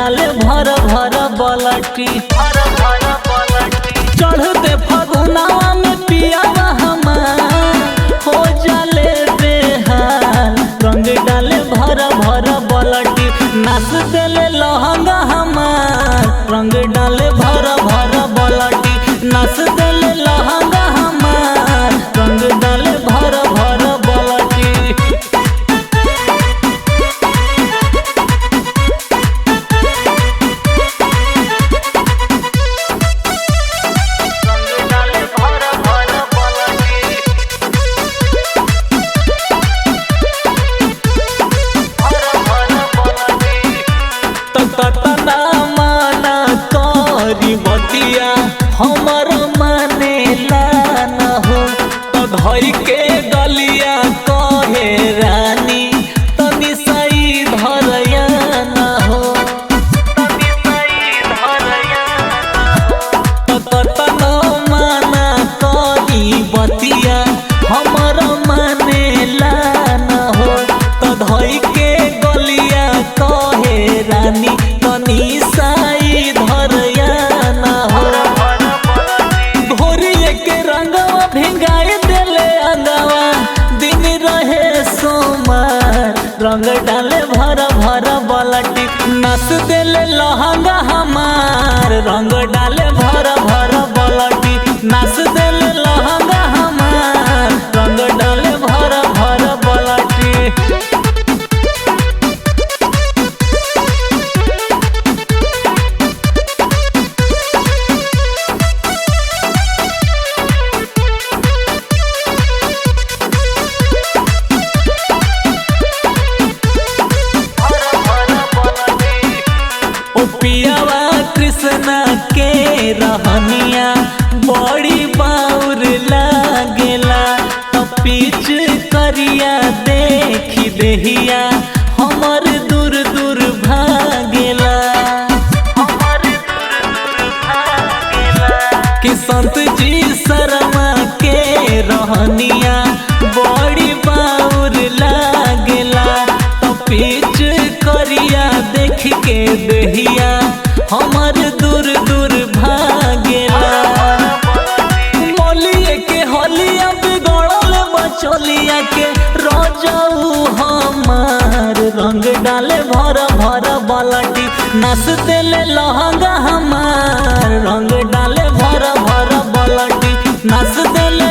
डाले भर भर बलटी। चढ़ते फगुनावा में पियावा हमार हो जाले बेहाल। रंग डाले भर भर बलटी नाच देले लहंगा हमार। रंग डाले भर भर बलटी नाच देले लहंगा हमार। रंग डाले भर भर बलटी। तना माना करी बतिया हमर माने लान हो। तो धई के गलिया कहे रानी तनी सही धरया न हो। तो तना माना करी बतिया हमर माने लान हो। तो धई के गलिया कहे रानी साई धरया न हो। घोरिए के रंगवा भिंगाई देले अंगवा दिन रहे सोमार। रंग डाले भर भर बलटी नस देले लहंगा हमार। रंग डाले भर भर बलटी नस देले लहंगा हमार। रंग डाले भर भर बलटी। पियावा कृष्णा के रहनिया बड़ी बाउर लागेला। तो पीछ करिया देखी देहिया हमर दूर दूर भागेला। कि संत जी शर्मा के रहनिया बड़ी बाउर लागेला। तो पीछ करिया देख के देहिया हमर दूर दूर भागेला। मोलिए के होलिया बिगड़ल बचोलिया के रोजाऊ हमार। रंग डाले भर भर बलटी नस देले लहंगा हमार। रंग डाले भर भर बलटी नस देले